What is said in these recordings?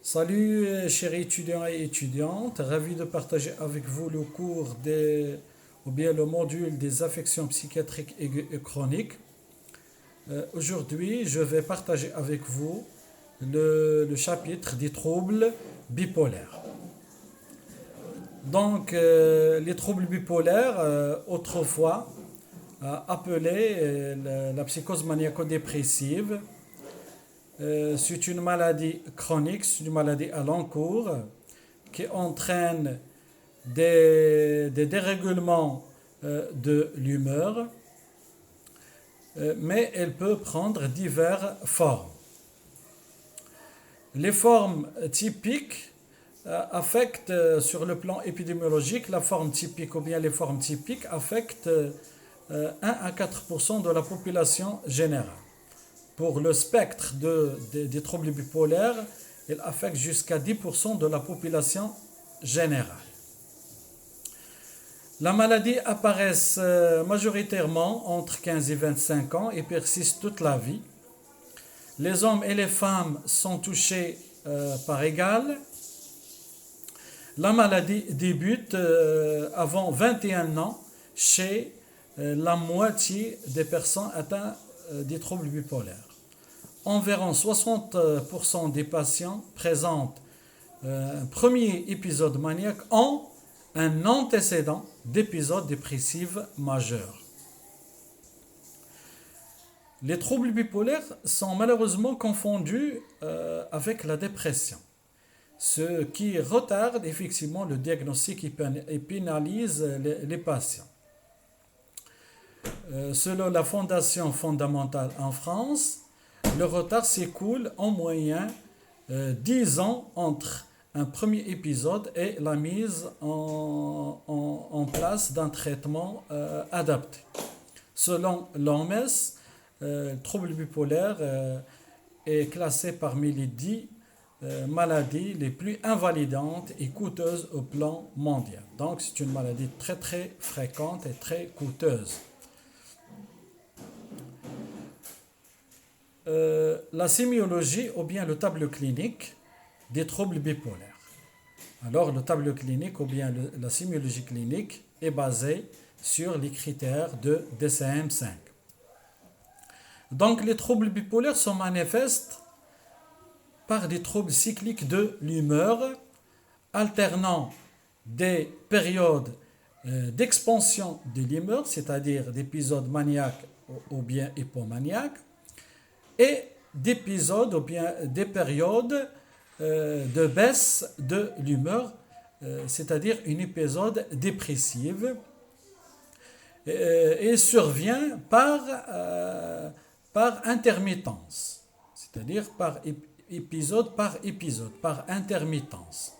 Salut chers étudiants et étudiantes, ravi de partager avec vous le cours ou bien le module des affections psychiatriques et chroniques. Aujourd'hui, je vais partager avec vous le chapitre des troubles bipolaires. Les troubles bipolaires, autrefois appelés la psychose maniaco-dépressive, c'est une maladie chronique, c'est une maladie à long cours qui entraîne des dérèglements de l'humeur, mais elle peut prendre diverses formes. Les formes typiques affectent, sur le plan épidémiologique, la forme typique ou bien les formes typiques affectent 1 à 4% de la population générale. Pour le spectre des troubles bipolaires, il affecte jusqu'à 10% de la population générale. La maladie apparaît majoritairement entre 15 et 25 ans et persiste toute la vie. Les hommes et les femmes sont touchés par égal. La maladie débute avant 21 ans chez la moitié des personnes atteintes des troubles bipolaires. Environ 60% des patients présentent un premier épisode maniaque ont un antécédent d'épisode dépressif majeur. Les troubles bipolaires sont malheureusement confondus avec la dépression, ce qui retarde effectivement le diagnostic et pénalise les patients. Selon la Fondation fondamentale en France, le retard s'écoule en moyenne 10 ans entre un premier épisode et la mise en place d'un traitement adapté. Selon l'OMS, le trouble bipolaire est classé parmi les 10 maladies les plus invalidantes et coûteuses au plan mondial. Donc c'est une maladie très très fréquente et très coûteuse. La sémiologie ou bien le tableau clinique des troubles bipolaires. Alors, le tableau clinique ou bien la sémiologie clinique est basée sur les critères de DSM-5. Donc, les troubles bipolaires se manifestent par des troubles cycliques de l'humeur, alternant des périodes d'expansion de l'humeur, c'est-à-dire d'épisodes maniaques ou bien hypomaniaques, et d'épisodes ou bien des périodes de baisse de l'humeur, c'est-à-dire un épisode dépressif, et survient par intermittence, c'est-à-dire par épisode, par intermittence.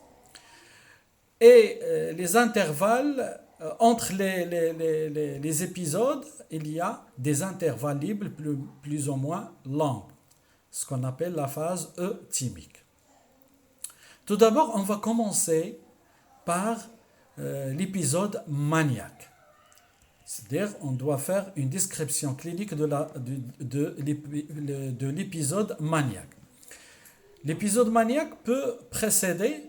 Et les intervalles entre les épisodes, il y a des intervalles libres plus ou moins longs, ce qu'on appelle la phase euthymique. Tout d'abord, on va commencer par l'épisode maniaque. C'est-à-dire, on doit faire une description clinique de l'épisode maniaque. L'épisode maniaque peut précéder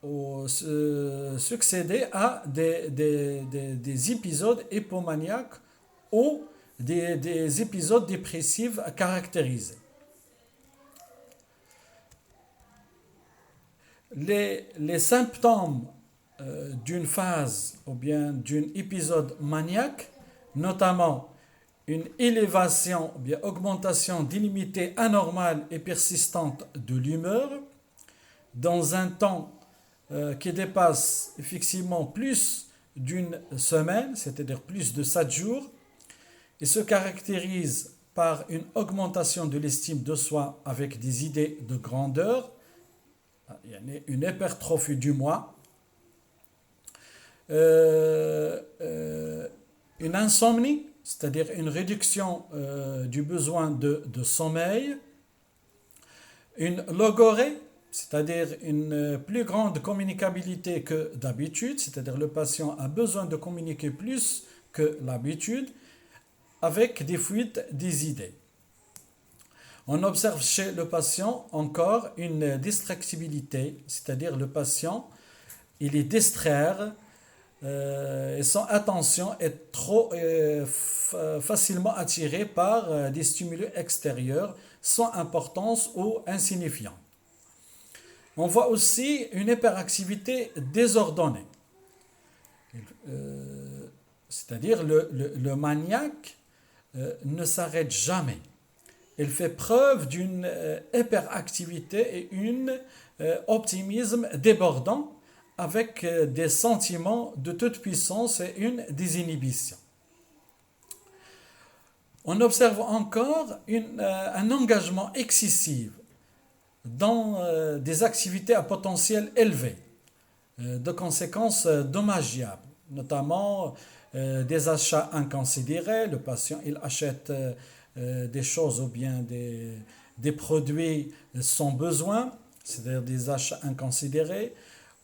ou succéder à des épisodes hypomaniaques ou des épisodes dépressifs caractérisés. Les symptômes d'une phase ou bien d'un épisode maniaque, notamment une élévation ou bien augmentation illimitée, anormale et persistante de l'humeur, dans un temps qui dépasse effectivement plus d'une semaine, c'est-à-dire plus de 7 jours, et se caractérise par une augmentation de l'estime de soi avec des idées de grandeur, une hypertrophie du moi, une insomnie, c'est-à-dire une réduction du besoin de sommeil, une logorée, c'est-à-dire une plus grande communicabilité que d'habitude, c'est-à-dire le patient a besoin de communiquer plus que l'habitude, avec des fuites des idées. On observe chez le patient encore une distractibilité, c'est-à-dire le patient, il est distraire et son attention est trop facilement attirée par des stimuli extérieurs sans importance ou insignifiants. On voit aussi une hyperactivité désordonnée. C'est-à-dire le maniaque ne s'arrête jamais. Il fait preuve d'une hyperactivité et un optimisme débordant avec des sentiments de toute puissance et une désinhibition. On observe encore un engagement excessif dans des activités à potentiel élevé, de conséquences dommageables, notamment des achats inconsidérés. Le patient il achète des choses ou bien des produits sans besoin, c'est-à-dire des achats inconsidérés,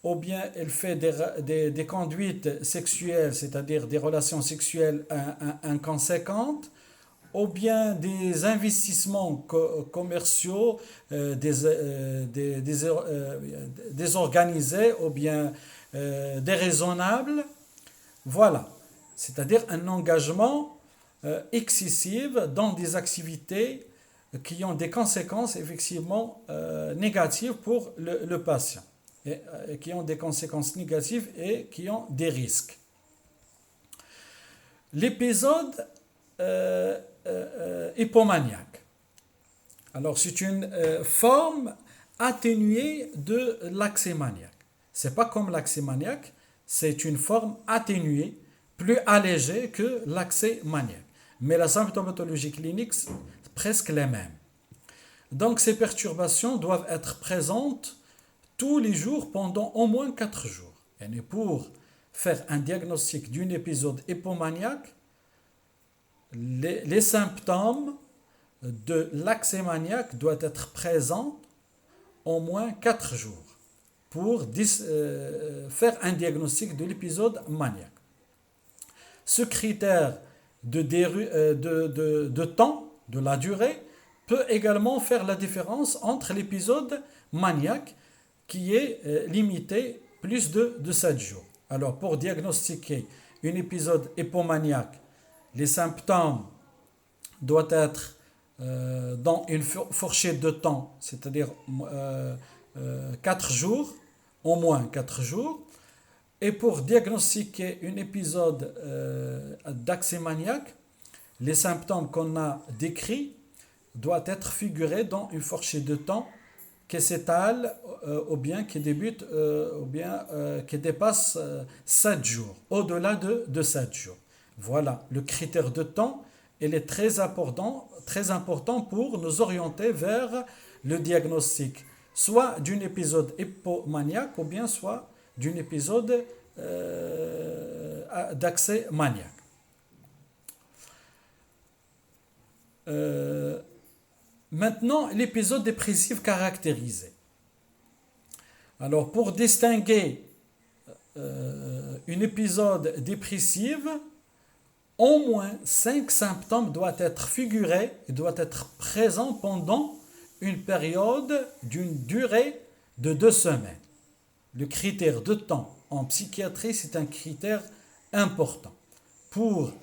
ou bien il fait des conduites sexuelles, c'est-à-dire des relations sexuelles inconséquentes, ou bien des investissements commerciaux désorganisés ou bien déraisonnables. Voilà, c'est-à-dire un engagement excessif dans des activités qui ont des conséquences effectivement négatives pour le patient, et qui ont des conséquences négatives et qui ont des risques. L'épisode hypomaniaque. Alors, c'est une forme atténuée de l'accès maniaque. Ce n'est pas comme l'accès maniaque, c'est une forme atténuée, plus allégée que l'accès maniaque. Mais la symptomatologie clinique, c'est presque les mêmes. Donc, ces perturbations doivent être présentes tous les jours pendant au moins 4 jours. Et pour faire un diagnostic d'un épisode hypomaniaque, les symptômes de l'accès maniaque doivent être présents au moins 4 jours pour faire un diagnostic de l'épisode maniaque. Ce critère de temps, de la durée, peut également faire la différence entre l'épisode maniaque qui est limité plus de 7 jours. Alors, pour diagnostiquer un épisode hypomaniaque, les symptômes doivent être dans une fourchette de temps, c'est-à-dire 4 jours, au moins 4 jours. Et pour diagnostiquer un épisode d'accès maniaque, les symptômes qu'on a décrits doivent être figurés dans une fourchette de temps qui s'étale ou bien qui débute ou bien qui dépasse 7 jours, au-delà de 7 jours. Voilà, le critère de temps, il est très important pour nous orienter vers le diagnostic, soit d'un épisode hypomaniaque ou bien soit d'un épisode d'accès maniaque. Maintenant, l'épisode dépressif caractérisé. Alors, pour distinguer un épisode dépressif, au moins 5 symptômes doivent être figurés et doivent être présents pendant une période d'une durée de 2 semaines. Le critère de temps en psychiatrie, c'est un critère important. Pour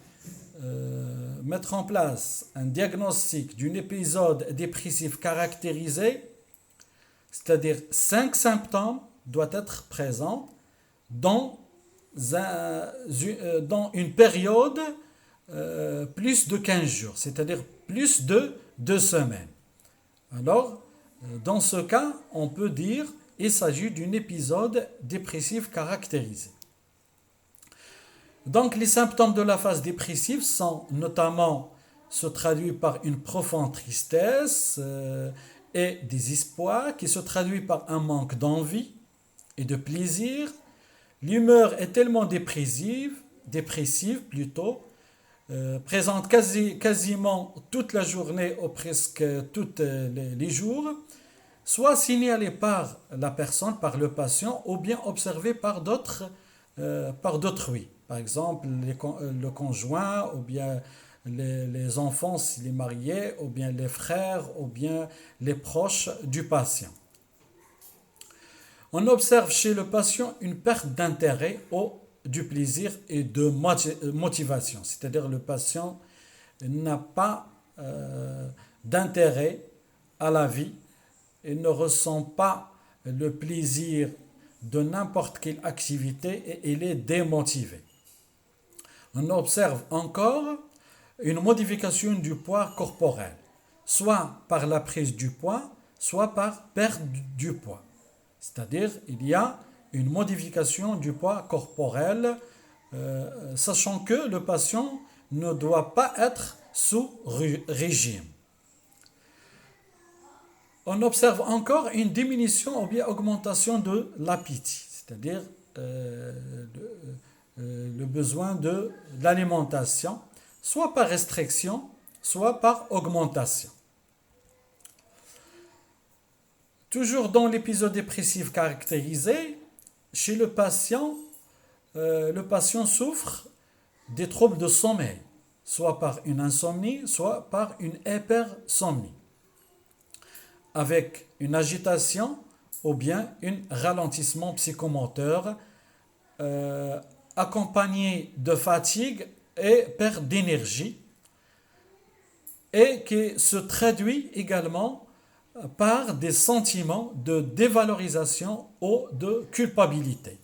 mettre en place un diagnostic d'un épisode dépressif caractérisé, c'est-à-dire 5 symptômes doivent être présents dans une période plus de 15 jours, c'est-à-dire plus de 2 semaines. Alors, dans ce cas, on peut dire qu'il s'agit d'un épisode dépressif caractérisé. Donc, les symptômes de la phase dépressive sont notamment se traduisent par une profonde tristesse et désespoir qui se traduit par un manque d'envie et de plaisir. L'humeur est tellement dépressive plutôt, présente quasiment toute la journée ou presque tous les jours, soit signalée par la personne, par le patient, ou bien observée par d'autrui. Par exemple, le conjoint ou bien les enfants s'il est marié, ou bien les frères, ou bien les proches du patient. On observe chez le patient une perte d'intérêt ou du plaisir et de motivation, c'est-à-dire le patient n'a pas d'intérêt à la vie, il ne ressent pas le plaisir de n'importe quelle activité et il est démotivé. On observe encore une modification du poids corporel, soit par la prise du poids, soit par perte du poids. C'est-à-dire, il y a une modification du poids corporel, sachant que le patient ne doit pas être sous régime. On observe encore une diminution ou bien augmentation de l'appétit, c'est-à-dire le besoin de l'alimentation, soit par restriction, soit par augmentation. Toujours dans l'épisode dépressif caractérisé, chez le patient souffre des troubles de sommeil, soit par une insomnie, soit par une hypersomnie, avec une agitation ou bien un ralentissement psychomoteur accompagné de fatigue et perte d'énergie et qui se traduit également par des sentiments de dévalorisation ou de culpabilité.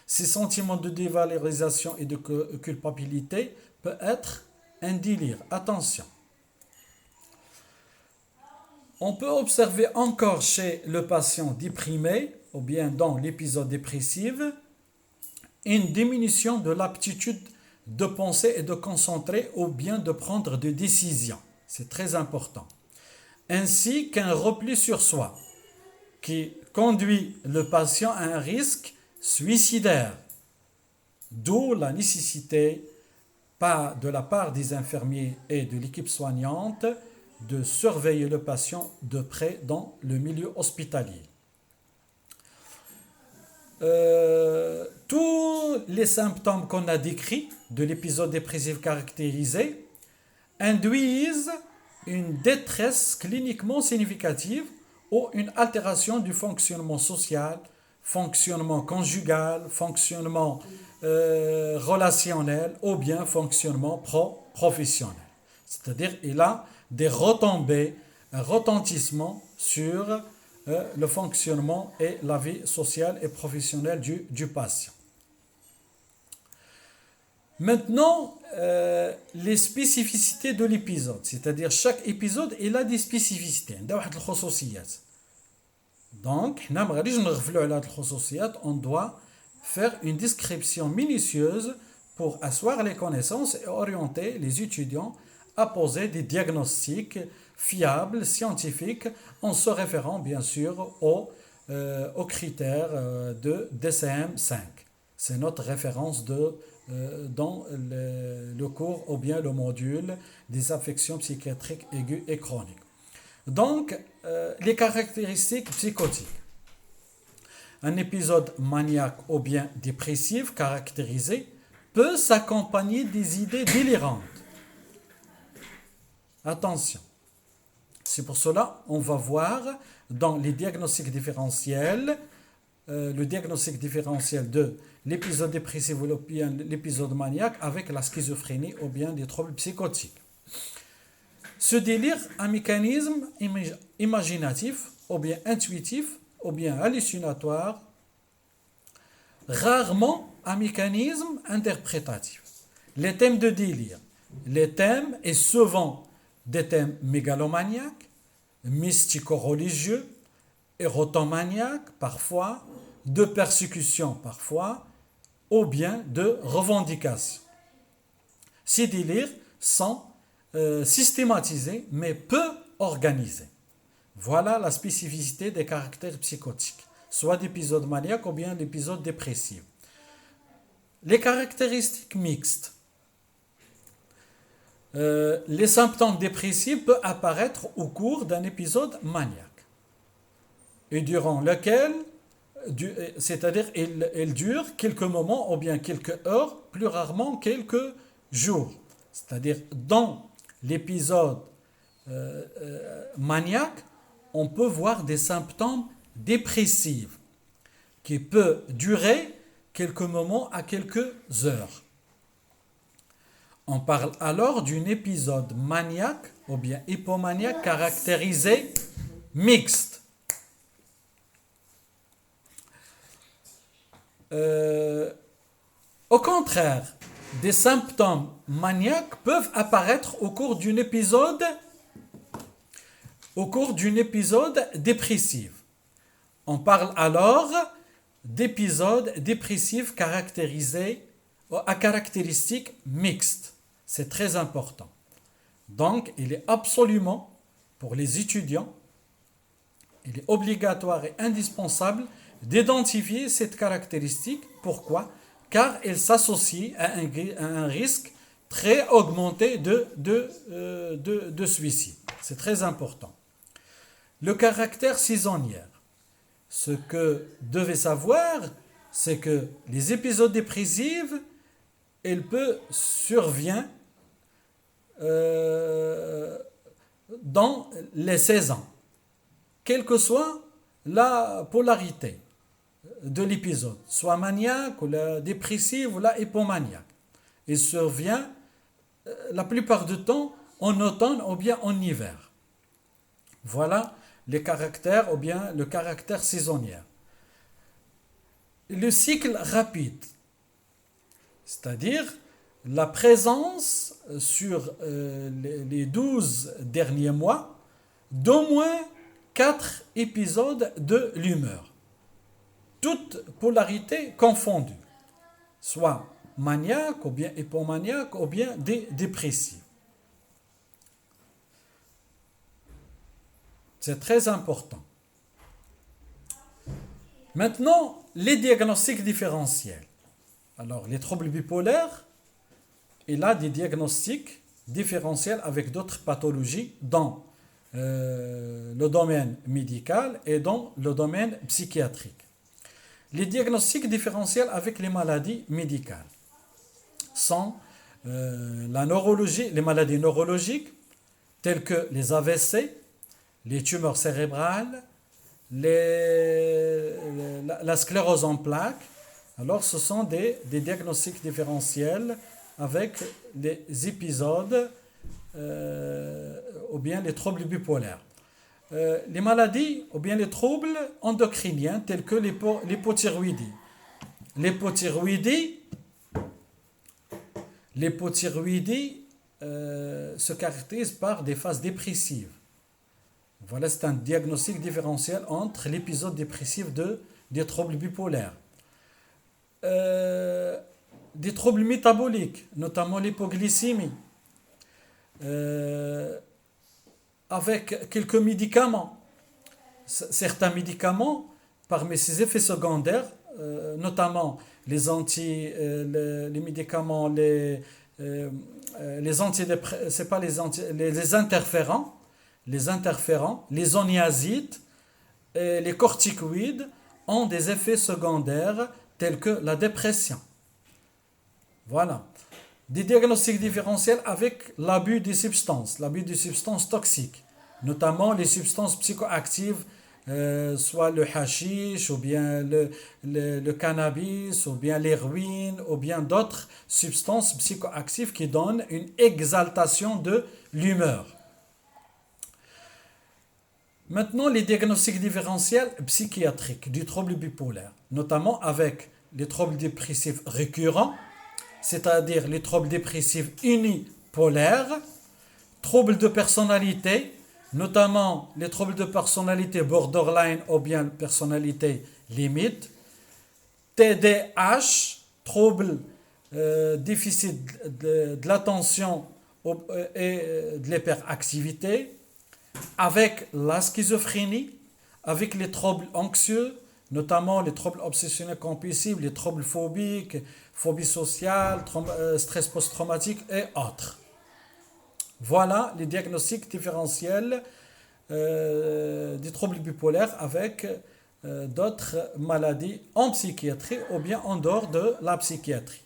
Ces sentiments de dévalorisation et de culpabilité peuvent être un délire. Attention. On peut observer encore chez le patient déprimé, ou bien dans l'épisode dépressif, une diminution de l'aptitude de penser et de concentrer, ou bien de prendre des décisions. C'est très important. Ainsi qu'un repli sur soi, qui conduit le patient à un risque suicidaire. D'où la nécessité, de la part des infirmiers et de l'équipe soignante, de surveiller le patient de près dans le milieu hospitalier. Tous les symptômes qu'on a décrits de l'épisode dépressif caractérisé induisent une détresse cliniquement significative ou une altération du fonctionnement social, fonctionnement conjugal, fonctionnement relationnel ou bien fonctionnement professionnel. C'est-à-dire il a des retombées, un retentissement sur le fonctionnement et la vie sociale et professionnelle du patient. Maintenant, les spécificités de l'épisode, c'est-à-dire chaque épisode, il a des spécificités. Donc, on doit faire une description minutieuse pour asseoir les connaissances et orienter les étudiants à poser des diagnostics fiables, scientifiques, en se référant bien sûr aux critères de DCM-5. C'est notre référence dans le cours ou bien le module des affections psychiatriques aiguës et chroniques. Donc, les caractéristiques psychotiques. Un épisode maniaque ou bien dépressif caractérisé peut s'accompagner des idées délirantes. Attention. C'est pour cela qu'on va voir dans les diagnostics différentiels, le diagnostic différentiel de l'épisode dépressif ou bien l'épisode maniaque avec la schizophrénie ou bien des troubles psychotiques. Ce délire, un mécanisme imaginatif ou bien intuitif ou bien hallucinatoire, rarement un mécanisme interprétatif. Les thèmes de délire, les thèmes et souvent des thèmes mégalomaniaques, mystico-religieux, érotomaniaques parfois, de persécution parfois, ou bien de revendication. Ces délires sont systématisés mais peu organisés. Voilà la spécificité des caractères psychotiques, soit d'épisode maniaque ou bien d'épisode dépressif. Les caractéristiques mixtes. Les symptômes dépressifs peuvent apparaître au cours d'un épisode maniaque et durant lequel, c'est-à-dire il dure quelques moments ou bien quelques heures, plus rarement quelques jours. C'est-à-dire, dans l'épisode maniaque, on peut voir des symptômes dépressifs qui peuvent durer quelques moments à quelques heures. On parle alors d'un épisode maniaque ou bien hypomaniaque caractérisé mixte. Au contraire, des symptômes maniaques peuvent apparaître au cours d'un épisode dépressif. On parle alors d'épisodes dépressifs caractérisés à caractéristiques mixtes. C'est très important. Donc, il est absolument, pour les étudiants, il est obligatoire et indispensable d'identifier cette caractéristique. Pourquoi ? Car elle s'associe à un risque très augmenté de suicide. C'est très important. Le caractère saisonnier. Ce que devez savoir, c'est que les épisodes dépressifs, ils peuvent survenir dans les saisons, quelle que soit la polarité de l'épisode, soit maniaque, ou la dépressive, ou la hypomaniaque. Il survient la plupart du temps en automne ou bien en hiver. Voilà les caractères ou bien le caractère saisonnier. Le cycle rapide, c'est-à-dire la présence sur les 12 derniers mois d'au moins 4 épisodes de l'humeur, toutes polarités confondues, soit maniaque ou bien hypomaniaque ou bien dépressif. C'est très important. Maintenant, les diagnostics différentiels. Alors, les troubles bipolaires, il a des diagnostics différentiels avec d'autres pathologies dans le domaine médical et dans le domaine psychiatrique. Les diagnostics différentiels avec les maladies médicales sont la neurologie, les maladies neurologiques telles que les AVC, les tumeurs cérébrales, la sclérose en plaques. Alors, ce sont des diagnostics différentiels avec les épisodes ou bien les troubles bipolaires. Les maladies ou bien les troubles endocriniens tels que l'hypothyroïdie. L'hypothyroïdie se caractérise par des phases dépressives. Voilà, c'est un diagnostic différentiel entre l'épisode dépressif des troubles bipolaires. Des troubles métaboliques, notamment l'hypoglycémie, avec quelques médicaments. Certains médicaments, parmi ces effets secondaires, notamment les médicaments, les interférents, les oniazides et les corticoïdes ont des effets secondaires tels que la dépression. Voilà. Des diagnostics différentiels avec l'abus des substances toxiques, notamment les substances psychoactives, soit le hashish, ou bien le cannabis, ou bien l'héroïne, ou bien d'autres substances psychoactives qui donnent une exaltation de l'humeur. Maintenant, les diagnostics différentiels psychiatriques du trouble bipolaire, notamment avec les troubles dépressifs récurrents, c'est-à-dire les troubles dépressifs unipolaires, troubles de personnalité, notamment les troubles de personnalité borderline ou bien personnalité limite, TDAH, troubles déficit de l'attention et de l'hyperactivité, avec la schizophrénie, avec les troubles anxieux, notamment les troubles obsessionnels compulsifs, les troubles phobiques, phobie sociale, stress post-traumatique et autres. Voilà les diagnostics différentiels des troubles bipolaires avec d'autres maladies en psychiatrie ou bien en dehors de la psychiatrie.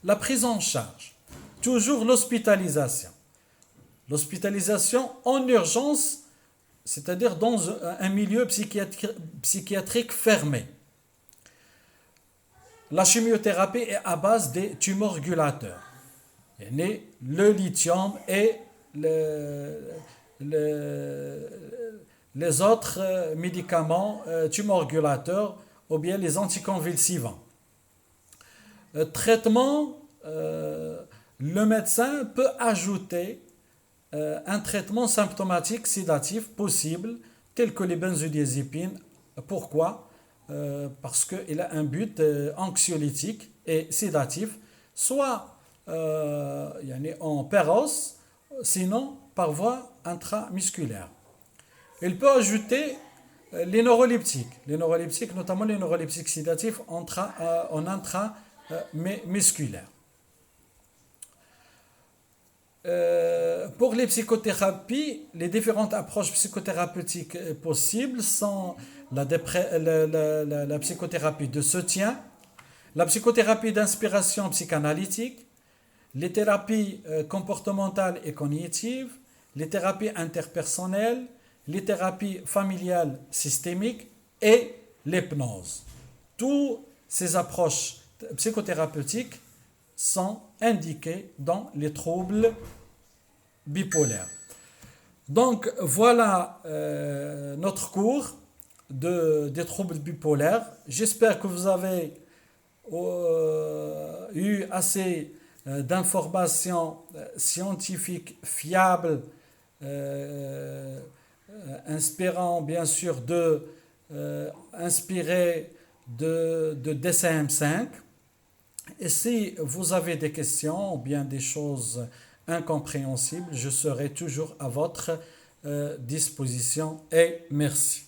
La prise en charge. toujours l'hospitalisation. L'hospitalisation en urgence, c'est-à-dire dans un milieu psychiatrique fermé. La chimiothérapie est à base des tumorgulateurs. Le lithium et les autres médicaments tumorgulateurs ou bien les anticonvulsivants. Traitement, le médecin peut ajouter un traitement symptomatique sédatif possible tel que les benzodiazépines. Pourquoi? Parce qu'il a un but anxiolytique et sédatif, soit en péros, sinon par voie intramusculaire. Il peut ajouter les neuroleptiques, notamment les neuroleptiques sédatifs en intramusculaire. Pour les psychothérapies, les différentes approches psychothérapeutiques possibles sont la psychothérapie de soutien, la psychothérapie d'inspiration psychanalytique, les thérapies comportementales et cognitives, les thérapies interpersonnelles, les thérapies familiales systémiques et l'hypnose. Toutes ces approches psychothérapeutiques sont indiquées dans les troubles bipolaires. Donc voilà notre cours des troubles bipolaires. J'espère que vous avez eu assez d'informations scientifiques fiables, inspirant bien sûr inspiré de DSM-5. Et si vous avez des questions ou bien des choses incompréhensibles, je serai toujours à votre disposition et merci.